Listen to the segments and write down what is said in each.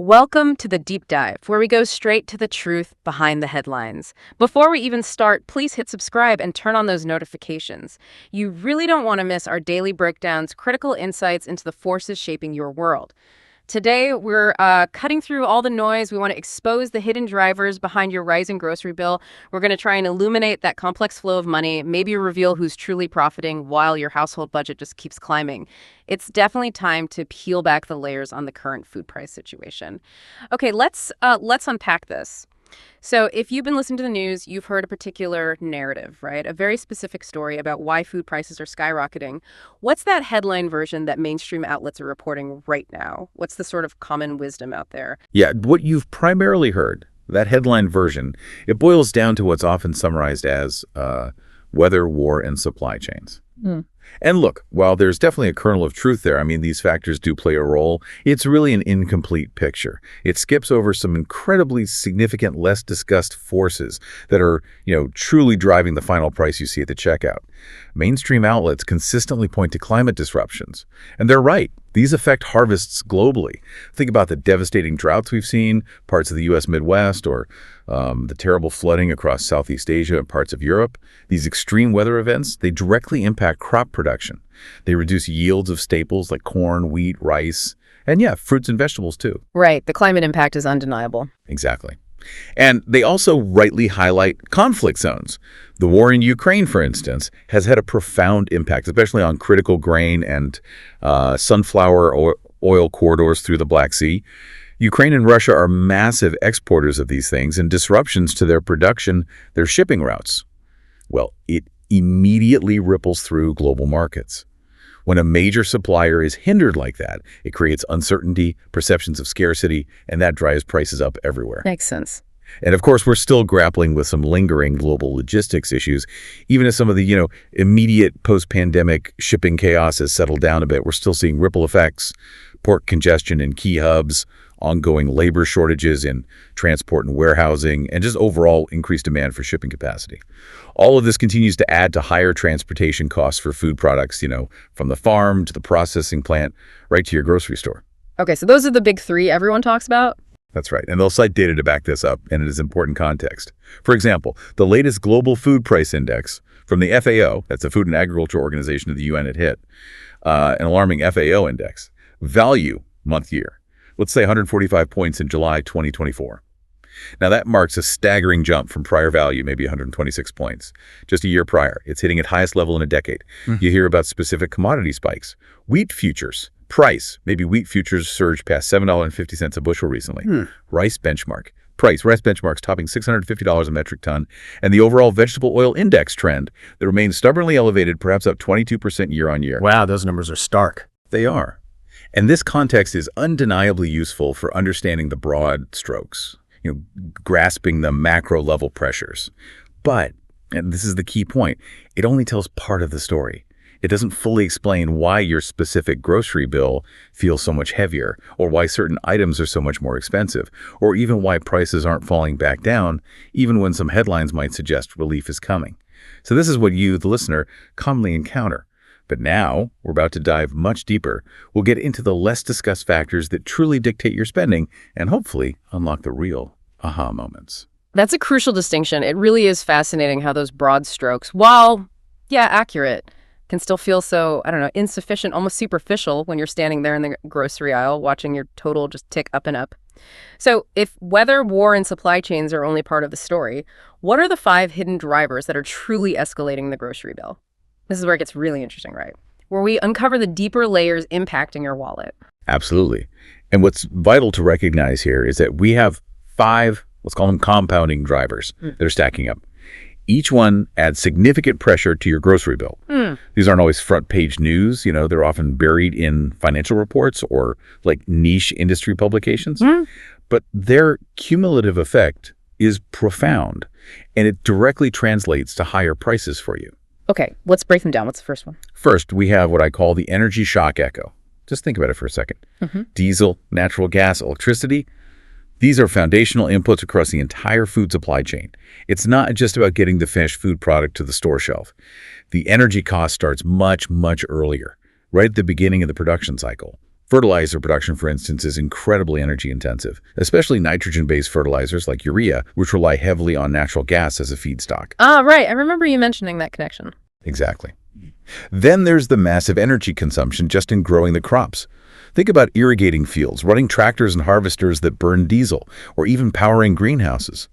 Welcome to the Deep Dive, where we go straight to the truth behind the headlines. Before we even start, please hit subscribe and turn on those notifications. You really don't want to miss our daily breakdowns, critical insights into the forces shaping your world. Today, we're cutting through all the noise. We want to expose the hidden drivers behind your rising grocery bill. We're going to try and illuminate that complex flow of money, maybe reveal who's truly profiting while your household budget just keeps climbing. It's definitely time to peel back the layers on the current food price situation. Okay, let's unpack this. So if you've been listening to the news, you've heard a particular narrative, right? A very specific story about why food prices are skyrocketing. What's that headline version that mainstream outlets are reporting right now? What's the sort of common wisdom out there? Yeah, what you've primarily heard, that headline version, it boils down to what's often summarized as weather, war, and supply chains. And look, while there's definitely a kernel of truth there, I mean, these factors do play a role, it's really an incomplete picture. It skips over some incredibly significant, less discussed forces that are, truly driving the final price you see at the checkout. Mainstream outlets consistently point to climate disruptions. And they're right. These affect harvests globally. Think about the devastating droughts we've seen, parts of the U.S. Midwest, or the terrible flooding across Southeast Asia and parts of Europe. These extreme weather events, they directly impact crop production. They reduce yields of staples like corn, wheat, rice, and fruits and vegetables too. Right. The climate impact is undeniable. Exactly. And they also rightly highlight conflict zones. The war in Ukraine, for instance, has had a profound impact, especially on critical grain and sunflower oil corridors through the Black Sea. Ukraine and Russia are massive exporters of these things, and disruptions to their production, their shipping routes, well, it immediately ripples through global markets. When a major supplier is hindered like that, it creates uncertainty, perceptions of scarcity, and that drives prices up everywhere. Makes sense. And of course, we're still grappling with some lingering global logistics issues. Even as some of the, immediate post-pandemic shipping chaos has settled down a bit, we're still seeing ripple effects, port congestion in key hubs, ongoing labor shortages in transport and warehousing, and just overall increased demand for shipping capacity. All of this continues to add to higher transportation costs for food products, from the farm to the processing plant, right to your grocery store. Okay, so those are the big three everyone talks about? That's right, and they'll cite data to back this up, and it is important context. For example, the latest Global Food Price Index from the FAO, that's the Food and Agriculture Organization of the UN, it hit an alarming FAO index, value month-year. Let's say 145 points in July 2024. Now that marks a staggering jump from prior value, maybe 126 points. Just a year prior, it's hitting its highest level in a decade. You hear about specific commodity spikes. Wheat futures, price, maybe wheat futures surged past $7.50 a bushel recently. Rice benchmark's topping $650 a metric ton, and the overall vegetable oil index trend that remains stubbornly elevated, perhaps up 22% year on year. Wow, those numbers are stark. They are. And this context is undeniably useful for understanding the broad strokes, grasping the macro level pressures. But, and this is the key point, it only tells part of the story. It doesn't fully explain why your specific grocery bill feels so much heavier, or why certain items are so much more expensive, or even why prices aren't falling back down, even when some headlines might suggest relief is coming. So this is what you, the listener, commonly encounter. But now, we're about to dive much deeper. We'll get into the less discussed factors that truly dictate your spending and hopefully unlock the real aha moments. That's a crucial distinction. It really is fascinating how those broad strokes, while, accurate, can still feel so, insufficient, almost superficial when you're standing there in the grocery aisle watching your total just tick up and up. So if weather, war, and supply chains are only part of the story, what are the 5 hidden drivers that are truly escalating the grocery bill? This is where it gets really interesting, right? Where we uncover the deeper layers impacting your wallet. Absolutely. And what's vital to recognize here is that we have 5, let's call them compounding drivers that are stacking up. Each one adds significant pressure to your grocery bill. These aren't always front page news. They're often buried in financial reports or like niche industry publications. But their cumulative effect is profound, and it directly translates to higher prices for you. Okay, let's break them down. What's the first one? First, we have what I call the energy shock echo. Just think about it for a second. Diesel, natural gas, electricity, these are foundational inputs across the entire food supply chain. It's not just about getting the finished food product to the store shelf. The energy cost starts much, much earlier, right at the beginning of the production cycle. Fertilizer production, for instance, is incredibly energy intensive, especially nitrogen-based fertilizers like urea, which rely heavily on natural gas as a feedstock. Ah, right. I remember you mentioning that connection. Exactly. Then there's the massive energy consumption just in growing the crops. Think about irrigating fields, running tractors and harvesters that burn diesel, or even powering greenhouses.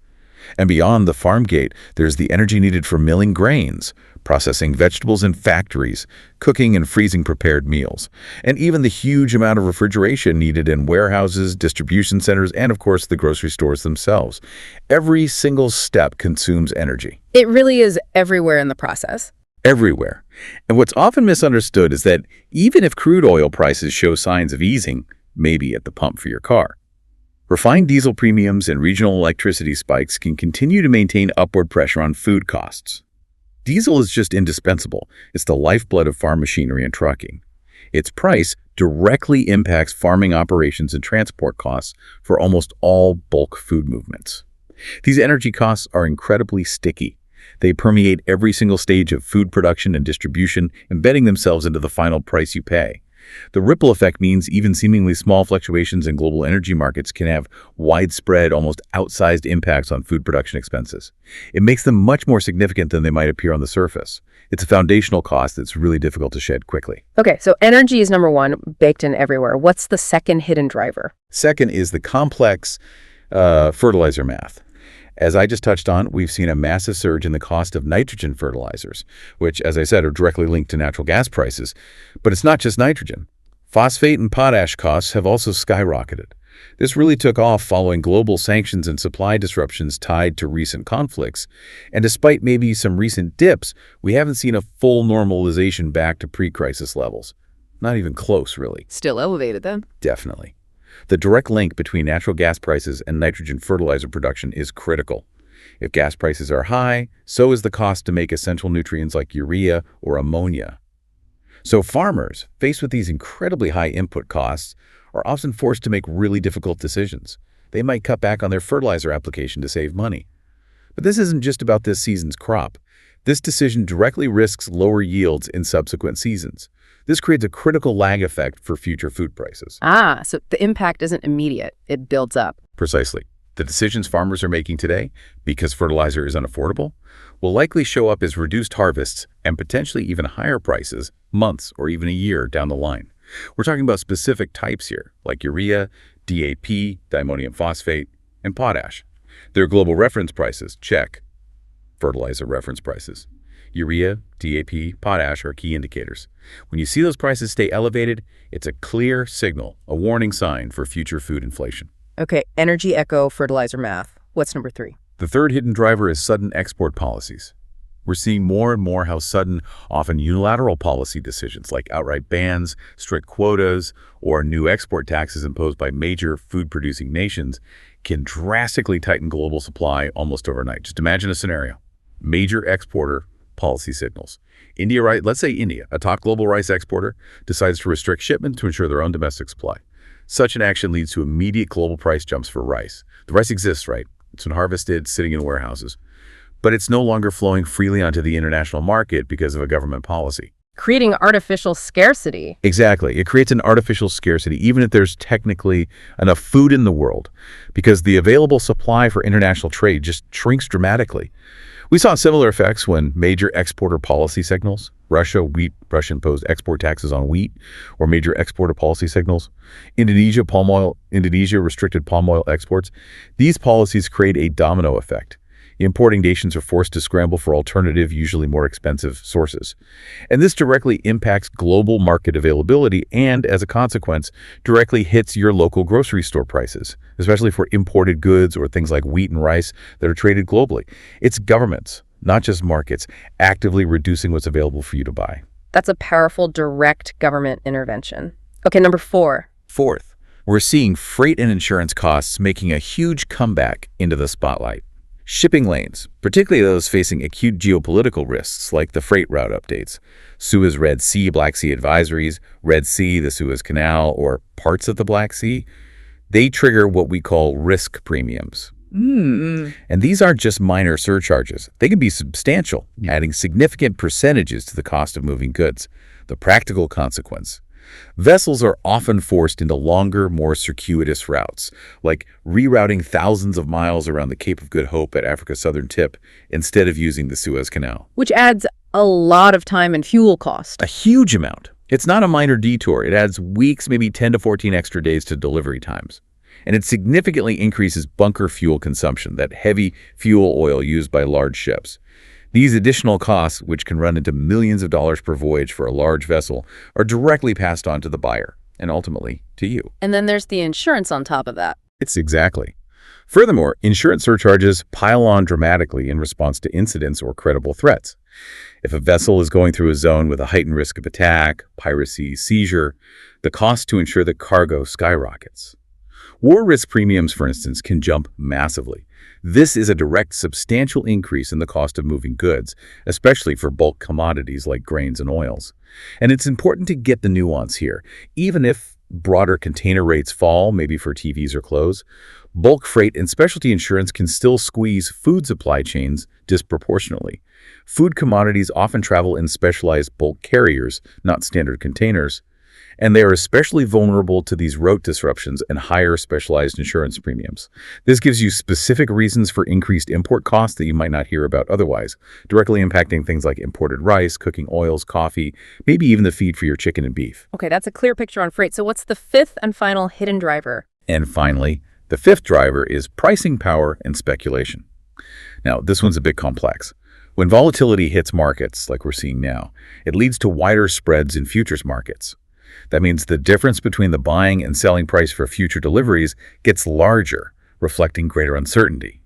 And beyond the farm gate, there's the energy needed for milling grains, processing vegetables in factories, cooking and freezing prepared meals, and even the huge amount of refrigeration needed in warehouses, distribution centers, and of course the grocery stores themselves. Every single step consumes energy. It really is everywhere in the process. Everywhere. And what's often misunderstood is that even if crude oil prices show signs of easing, maybe at the pump for your car, refined diesel premiums and regional electricity spikes can continue to maintain upward pressure on food costs. Diesel is just indispensable. It's the lifeblood of farm machinery and trucking. Its price directly impacts farming operations and transport costs for almost all bulk food movements. These energy costs are incredibly sticky. They permeate every single stage of food production and distribution, embedding themselves into the final price you pay. The ripple effect means even seemingly small fluctuations in global energy markets can have widespread, almost outsized impacts on food production expenses. It makes them much more significant than they might appear on the surface. It's a foundational cost that's really difficult to shed quickly. Okay, so energy is number one, baked in everywhere. What's the second hidden driver? Second is the complex fertilizer math. As I just touched on, we've seen a massive surge in the cost of nitrogen fertilizers, which, as I said, are directly linked to natural gas prices. But it's not just nitrogen. Phosphate and potash costs have also skyrocketed. This really took off following global sanctions and supply disruptions tied to recent conflicts. And despite maybe some recent dips, we haven't seen a full normalization back to pre-crisis levels. Not even close, really. Still elevated then? Definitely. The direct link between natural gas prices and nitrogen fertilizer production is critical. If gas prices are high, so is the cost to make essential nutrients like urea or ammonia. So farmers, faced with these incredibly high input costs, are often forced to make really difficult decisions. They might cut back on their fertilizer application to save money. But this isn't just about this season's crop. This decision directly risks lower yields in subsequent seasons. This creates a critical lag effect for future food prices. Ah, so the impact isn't immediate. It builds up. Precisely. The decisions farmers are making today, because fertilizer is unaffordable, will likely show up as reduced harvests and potentially even higher prices months or even a year down the line. We're talking about specific types here, like urea, DAP, diammonium phosphate, and potash. Their global reference prices, check. Fertilizer reference prices. Urea, DAP, potash are key indicators. When you see those prices stay elevated, it's a clear signal, a warning sign for future food inflation. Okay, energy echo fertilizer math. What's number three? The third hidden driver is sudden export policies. We're seeing more and more how sudden, often unilateral policy decisions like outright bans, strict quotas, or new export taxes imposed by major food-producing nations can drastically tighten global supply almost overnight. Just imagine a scenario. Major exporter policy signals. India, right? Let's say India, a top global rice exporter, decides to restrict shipment to ensure their own domestic supply. Such an action leads to immediate global price jumps for rice. The rice exists, right? It's been harvested, sitting in warehouses. But it's no longer flowing freely onto the international market because of a government policy. Creating artificial scarcity. Exactly. It creates an artificial scarcity, even if there's technically enough food in the world, because the available supply for international trade just shrinks dramatically. We saw similar effects when major exporter policy signals, Russia imposed export taxes on wheat, or major exporter policy signals, Indonesia restricted palm oil exports. These policies create a domino effect. Importing nations are forced to scramble for alternative, usually more expensive sources. And this directly impacts global market availability and, as a consequence, directly hits your local grocery store prices, especially for imported goods or things like wheat and rice that are traded globally. It's governments, not just markets, actively reducing what's available for you to buy. That's a powerful direct government intervention. Okay, number four. Fourth, we're seeing freight and insurance costs making a huge comeback into the spotlight. Shipping lanes, particularly those facing acute geopolitical risks like the freight route updates, Suez Red Sea, Black Sea advisories, Red Sea, the Suez Canal, or parts of the Black Sea, they trigger what we call risk premiums. And these aren't just minor surcharges. They can be substantial, adding significant percentages to the cost of moving goods. The practical consequence: Vessels are often forced into longer, more circuitous routes, like rerouting thousands of miles around the Cape of Good Hope at Africa's southern tip instead of using the Suez Canal. Which adds a lot of time and fuel cost. A huge amount. It's not a minor detour. It adds weeks, maybe 10 to 14 extra days to delivery times. And it significantly increases bunker fuel consumption, that heavy fuel oil used by large ships. These additional costs, which can run into millions of dollars per voyage for a large vessel, are directly passed on to the buyer, and ultimately to you. And then there's the insurance on top of that. It's exactly. Furthermore, insurance surcharges pile on dramatically in response to incidents or credible threats. If a vessel is going through a zone with a heightened risk of attack, piracy, seizure, the cost to insure the cargo skyrockets. War risk premiums, for instance, can jump massively. This is a direct, substantial increase in the cost of moving goods, especially for bulk commodities like grains and oils. And it's important to get the nuance here. Even if broader container rates fall, maybe for TVs or clothes, bulk freight and specialty insurance can still squeeze food supply chains disproportionately. Food commodities often travel in specialized bulk carriers, not standard containers, and they are especially vulnerable to these route disruptions and higher specialized insurance premiums. This gives you specific reasons for increased import costs that you might not hear about otherwise, directly impacting things like imported rice, cooking oils, coffee, maybe even the feed for your chicken and beef. Okay, that's a clear picture on freight. So what's the fifth and final hidden driver? And finally, the fifth driver is pricing power and speculation. Now, this one's a bit complex. When volatility hits markets, like we're seeing now, it leads to wider spreads in futures markets. That means the difference between the buying and selling price for future deliveries gets larger, reflecting greater uncertainty.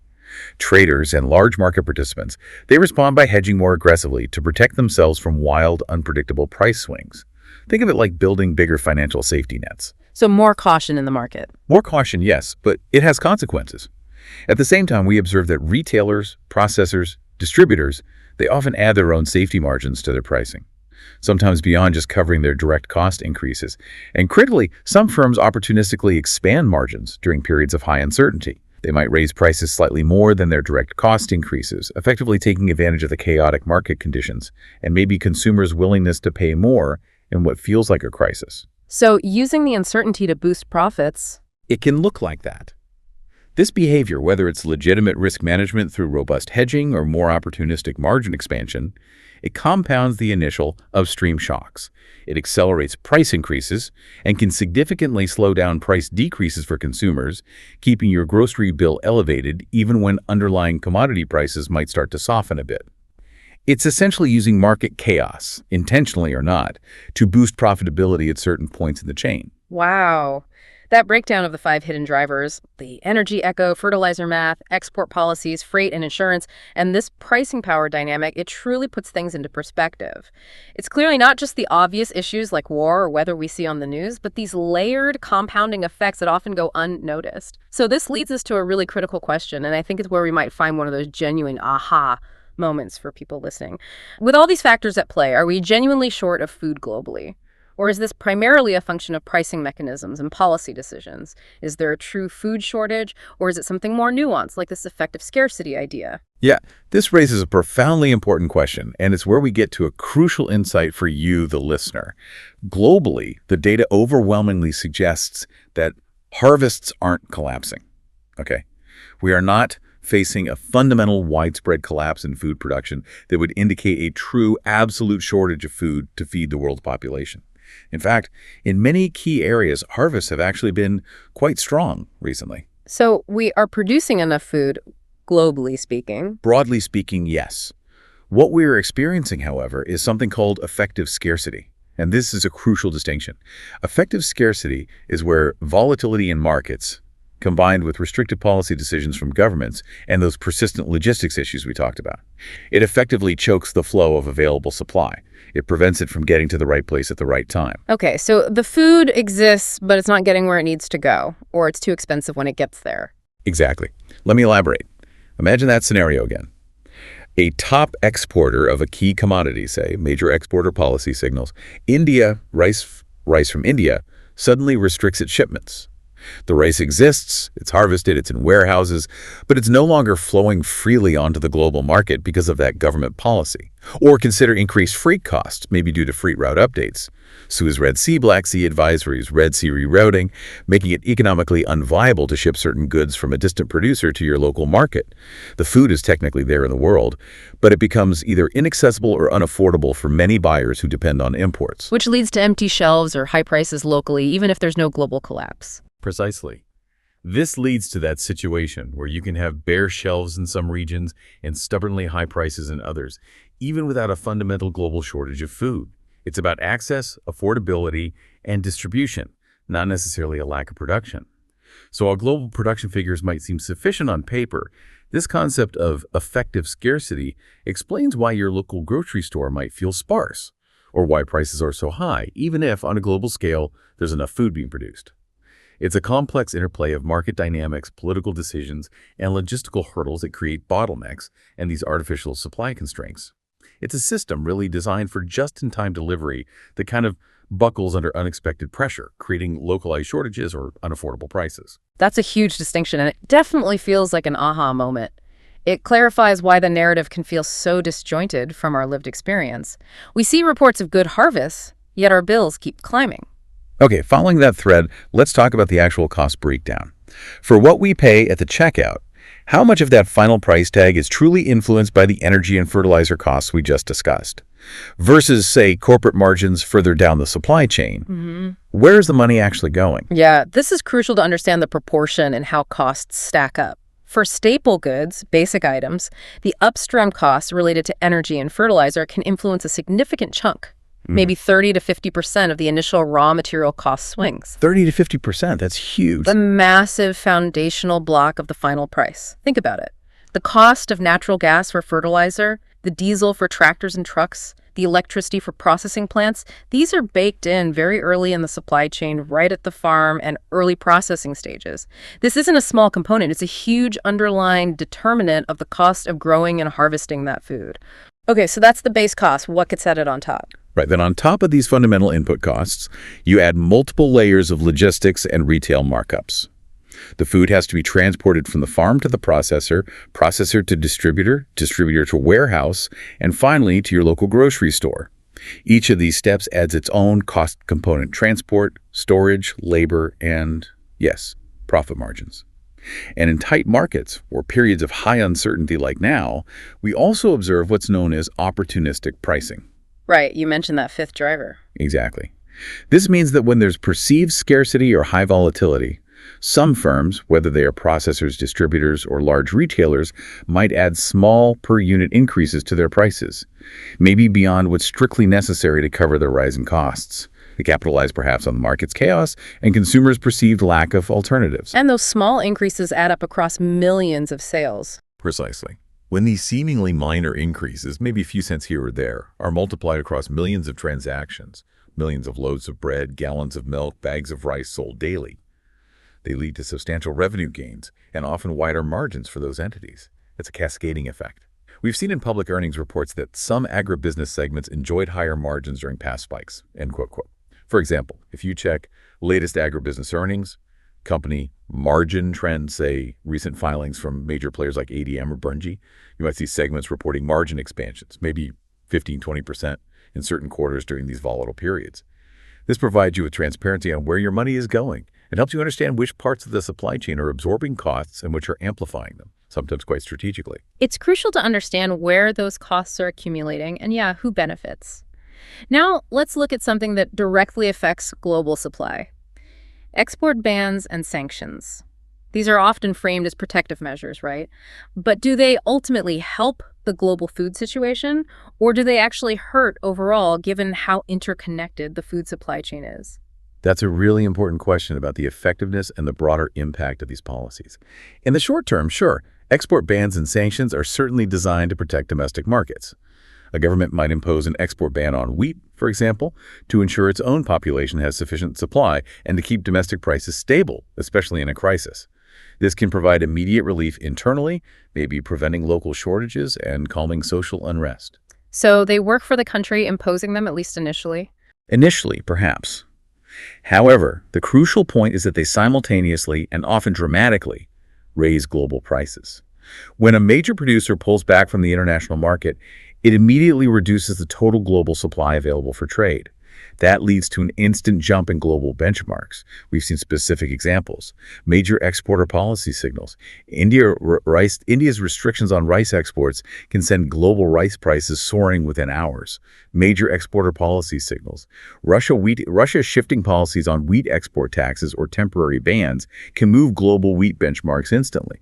Traders and large market participants, they respond by hedging more aggressively to protect themselves from wild, unpredictable price swings. Think of it like building bigger financial safety nets. So more caution in the market. More caution, yes, but it has consequences. At the same time, we observe that retailers, processors, distributors, they often add their own safety margins to their pricing, sometimes beyond just covering their direct cost increases. And critically, some firms opportunistically expand margins during periods of high uncertainty. They might raise prices slightly more than their direct cost increases, effectively taking advantage of the chaotic market conditions and maybe consumers' willingness to pay more in what feels like a crisis. So using the uncertainty to boost profits. It can look like that. This behavior, whether it's legitimate risk management through robust hedging or more opportunistic margin expansion, it compounds the initial upstream shocks. It accelerates price increases and can significantly slow down price decreases for consumers, keeping your grocery bill elevated even when underlying commodity prices might start to soften a bit. It's essentially using market chaos, intentionally or not, to boost profitability at certain points in the chain. Wow. That breakdown of the 5 hidden drivers, the energy echo, fertilizer math, export policies, freight and insurance, and this pricing power dynamic, it truly puts things into perspective. It's clearly not just the obvious issues like war or weather we see on the news, but these layered compounding effects that often go unnoticed. So this leads us to a really critical question, and I think it's where we might find one of those genuine aha moments for people listening. With all these factors at play, are we genuinely short of food globally? Or is this primarily a function of pricing mechanisms and policy decisions? Is there a true food shortage, or is it something more nuanced, like this effective scarcity idea? Yeah, this raises a profoundly important question, and it's where we get to a crucial insight for you, the listener. Globally, the data overwhelmingly suggests that harvests aren't collapsing. Okay, we are not facing a fundamental widespread collapse in food production that would indicate a true absolute shortage of food to feed the world's population. In fact, in many key areas, harvests have actually been quite strong recently. So we are producing enough food, globally speaking. Broadly speaking, yes. What we are experiencing, however, is something called effective scarcity. And this is a crucial distinction. Effective scarcity is where volatility in markets, combined with restrictive policy decisions from governments and those persistent logistics issues we talked about, it effectively chokes the flow of available supply. It prevents it from getting to the right place at the right time. Okay, so the food exists, but it's not getting where it needs to go, or it's too expensive when it gets there. Exactly. Let me elaborate. Imagine that scenario again. A top exporter of a key commodity, say, major exporter policy signals, India, rice from India, suddenly restricts its shipments. The rice exists, it's harvested, it's in warehouses, but it's no longer flowing freely onto the global market because of that government policy. Or consider increased freight costs, maybe due to freight route updates. Suez Red Sea, Black Sea advisories, Red Sea rerouting, making it economically unviable to ship certain goods from a distant producer to your local market. The food is technically there in the world, but it becomes either inaccessible or unaffordable for many buyers who depend on imports. Which leads to empty shelves or high prices locally, even if there's no global collapse. Precisely. This leads to that situation where you can have bare shelves in some regions and stubbornly high prices in others, even without a fundamental global shortage of food. It's about access, affordability, and distribution, not necessarily a lack of production. So while global production figures might seem sufficient on paper, this concept of effective scarcity explains why your local grocery store might feel sparse, or why prices are so high, even if, on a global scale, there's enough food being produced. It's a complex interplay of market dynamics, political decisions, and logistical hurdles that create bottlenecks and these artificial supply constraints. It's a system really designed for just-in-time delivery that kind of buckles under unexpected pressure, creating localized shortages or unaffordable prices. That's a huge distinction, and it definitely feels like an aha moment. It clarifies why the narrative can feel so disjointed from our lived experience. We see reports of good harvests, yet our bills keep climbing. Okay, following that thread, let's talk about the actual cost breakdown. For what we pay at the checkout, how much of that final price tag is truly influenced by the energy and fertilizer costs we just discussed, versus, say, corporate margins further down the supply chain? Where is the money actually going? Yeah, this is crucial to understand the proportion and how costs stack up. For staple goods, basic items, the upstream costs related to energy and fertilizer can influence a significant chunk. Maybe 30 to 50% of the initial raw material cost swings. 30 to 50%, that's huge. The massive foundational block of the final price. Think about it. The cost of natural gas for fertilizer, the diesel for tractors and trucks, the electricity for processing plants, these are baked in very early in the supply chain, right at the farm and early processing stages. This isn't a small component. It's a huge underlying determinant of the cost of growing and harvesting that food. Okay, so that's the base cost. What gets added on top? Right, then on top of these fundamental input costs, you add multiple layers of logistics and retail markups. The food has to be transported from the farm to the processor, processor to distributor, distributor to warehouse, and finally to your local grocery store. Each of these steps adds its own cost component: transport, storage, labor, and, yes, profit margins. And in tight markets, or periods of high uncertainty like now, we also observe what's known as opportunistic pricing. Right, you mentioned that fifth driver. Exactly. This means that when there's perceived scarcity or high volatility, some firms, whether they are processors, distributors, or large retailers, might add small per-unit increases to their prices, maybe beyond what's strictly necessary to cover their rising costs. They capitalize perhaps on the market's chaos and consumers' perceived lack of alternatives. And those small increases add up across millions of sales. Precisely. When these seemingly minor increases, maybe a few cents here or there, are multiplied across millions of transactions, millions of loads of bread, gallons of milk, bags of rice sold daily, they lead to substantial revenue gains and often wider margins for those entities. It's a cascading effect. We've seen in public earnings reports that some agribusiness segments enjoyed higher margins during past spikes, end quote, quote. For example, if you check latest agribusiness earnings, company margin trends, say recent filings from major players like ADM or Bunge, you might see segments reporting margin expansions, maybe 15–20% in certain quarters during these volatile periods. This provides you with transparency on where your money is going and helps you understand which parts of the supply chain are absorbing costs and which are amplifying them, sometimes quite strategically. It's crucial to understand where those costs are accumulating and, yeah, who benefits. Now, let's look at something that directly affects global supply. Export bans and sanctions. These are often framed as protective measures, right? But do they ultimately help the global food situation, or do they actually hurt overall, given how interconnected the food supply chain is? That's a really important question about the effectiveness and the broader impact of these policies. In the short term, sure, export bans and sanctions are certainly designed to protect domestic markets. A government might impose an export ban on wheat, for example, to ensure its own population has sufficient supply and to keep domestic prices stable, especially in a crisis. This can provide immediate relief internally, maybe preventing local shortages and calming social unrest. So they work for the country, imposing them at least initially? Initially, perhaps. However, the crucial point is that they simultaneously and often dramatically raise global prices. When a major producer pulls back from the international market, it immediately reduces the total global supply available for trade. That leads to an instant jump in global benchmarks. We've seen specific examples. Major exporter policy signals. India's restrictions on rice exports can send global rice prices soaring within hours. Major exporter policy signals. Russia's shifting policies on wheat export taxes or temporary bans can move global wheat benchmarks instantly.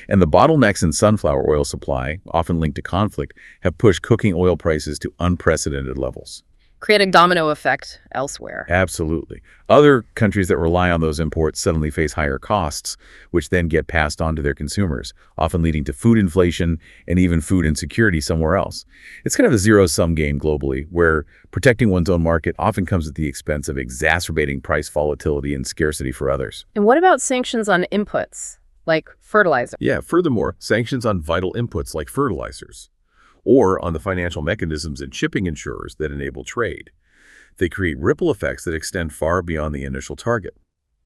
And the bottlenecks in sunflower oil supply, often linked to conflict, have pushed cooking oil prices to unprecedented levels. Creating domino effect elsewhere. Absolutely. Other countries that rely on those imports suddenly face higher costs, which then get passed on to their consumers, often leading to food inflation and even food insecurity somewhere else. It's kind of a zero-sum game globally, where protecting one's own market often comes at the expense of exacerbating price volatility and scarcity for others. And what about sanctions on inputs, like fertilizer? Yeah, furthermore, sanctions on vital inputs like fertilizers, or on the financial mechanisms and shipping insurers that enable trade. They create ripple effects that extend far beyond the initial target.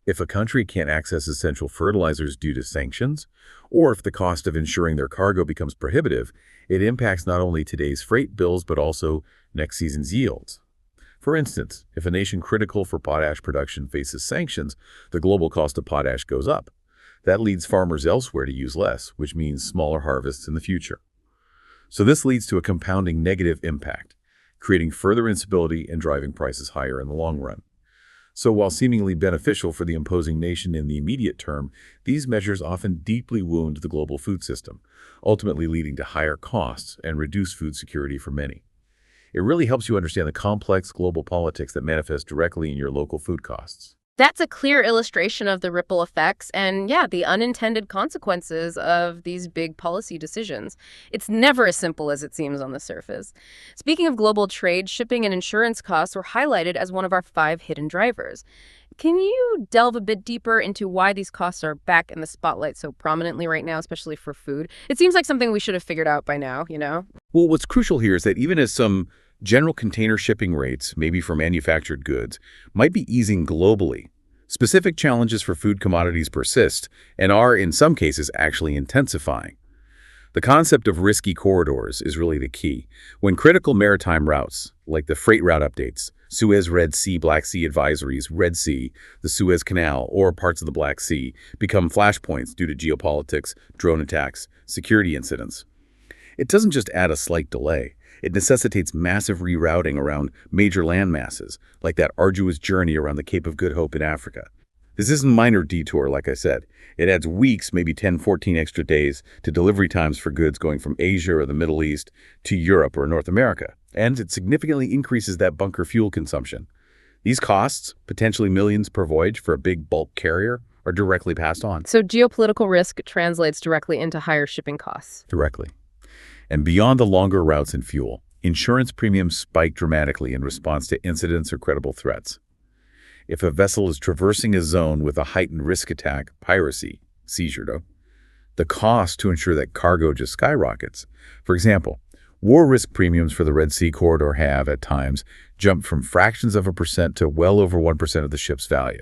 If a country can't access essential fertilizers due to sanctions, or if the cost of insuring their cargo becomes prohibitive, it impacts not only today's freight bills but also next season's yields. For instance, if a nation critical for potash production faces sanctions, the global cost of potash goes up. That leads farmers elsewhere to use less, which means smaller harvests in the future. So this leads to a compounding negative impact, creating further instability and driving prices higher in the long run. So while seemingly beneficial for the imposing nation in the immediate term, these measures often deeply wound the global food system, ultimately leading to higher costs and reduced food security for many. It really helps you understand the complex global politics that manifest directly in your local food costs. That's a clear illustration of the ripple effects and, yeah, the unintended consequences of these big policy decisions. It's never as simple as it seems on the surface. Speaking of global trade, shipping and insurance costs were highlighted as one of our 5 hidden drivers. Can you delve a bit deeper into why these costs are back in the spotlight so prominently right now, especially for food? It seems like something we should have figured out by now, you know? Well, what's crucial here is that even as some general container shipping rates, maybe for manufactured goods, might be easing globally, specific challenges for food commodities persist and are, in some cases, actually intensifying. The concept of risky corridors is really the key. When critical maritime routes, like the freight route updates, Suez Red Sea Black Sea advisories, Red Sea, the Suez Canal, or parts of the Black Sea, become flashpoints due to geopolitics, drone attacks, security incidents, it doesn't just add a slight delay. It necessitates massive rerouting around major land masses, like that arduous journey around the Cape of Good Hope in Africa. This isn't a minor detour, like I said. It adds weeks, maybe 10, 14 extra days to delivery times for goods going from Asia or the Middle East to Europe or North America. And it significantly increases that bunker fuel consumption. These costs, potentially millions per voyage for a big bulk carrier, are directly passed on. So geopolitical risk translates directly into higher shipping costs. Directly. And beyond the longer routes and fuel, insurance premiums spike dramatically in response to incidents or credible threats. If a vessel is traversing a zone with a heightened risk attack, piracy, seizure, the cost to ensure that cargo just skyrockets. For example, war risk premiums for the Red Sea corridor have, at times, jumped from fractions of a percent to well over 1% of the ship's value.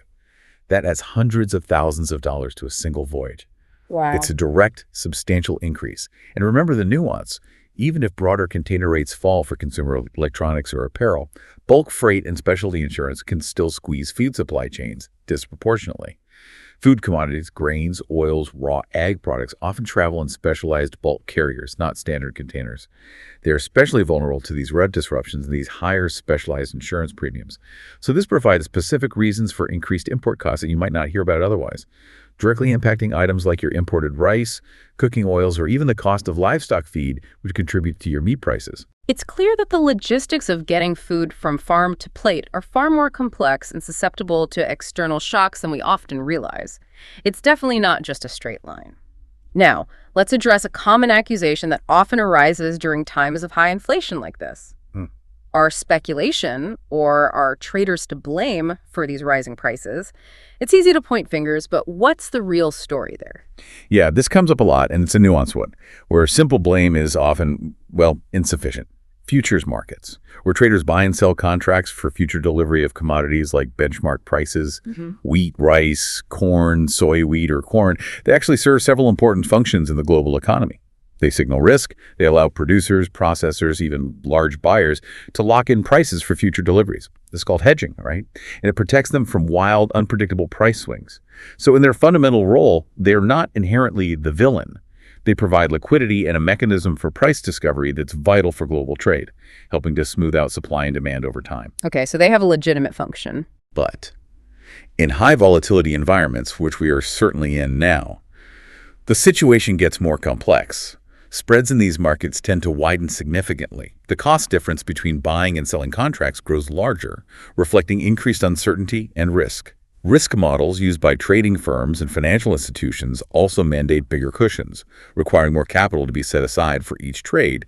That adds hundreds of thousands of dollars to a single voyage. Wow. It's a direct, substantial increase. And remember the nuance. Even if broader container rates fall for consumer electronics or apparel, bulk freight and specialty insurance can still squeeze food supply chains disproportionately. Food commodities, grains, oils, raw ag products often travel in specialized bulk carriers, not standard containers. They are especially vulnerable to these route disruptions and these higher specialized insurance premiums. So this provides specific reasons for increased import costs that you might not hear about otherwise, directly impacting items like your imported rice, cooking oils, or even the cost of livestock feed, which contribute to your meat prices. It's clear that the logistics of getting food from farm to plate are far more complex and susceptible to external shocks than we often realize. It's definitely not just a straight line. Now, let's address a common accusation that often arises during times of high inflation like this. Are speculation, or are traders to blame for these rising prices? It's easy to point fingers, but what's the real story there? Yeah, this comes up a lot, and it's a nuanced one, where simple blame is often, well, insufficient. Futures markets, where traders buy and sell contracts for future delivery of commodities like benchmark prices, wheat, rice, corn, soy, wheat, or corn. They actually serve several important functions in the global economy. They signal risk, they allow producers, processors, even large buyers to lock in prices for future deliveries. This is called hedging, right? And it protects them from wild, unpredictable price swings. So in their fundamental role, they're not inherently the villain. They provide liquidity and a mechanism for price discovery that's vital for global trade, helping to smooth out supply and demand over time. Okay, so they have a legitimate function. But in high volatility environments, which we are certainly in now, the situation gets more complex. Spreads in these markets tend to widen significantly. The cost difference between buying and selling contracts grows larger, reflecting increased uncertainty and risk. Risk models used by trading firms and financial institutions also mandate bigger cushions, requiring more capital to be set aside for each trade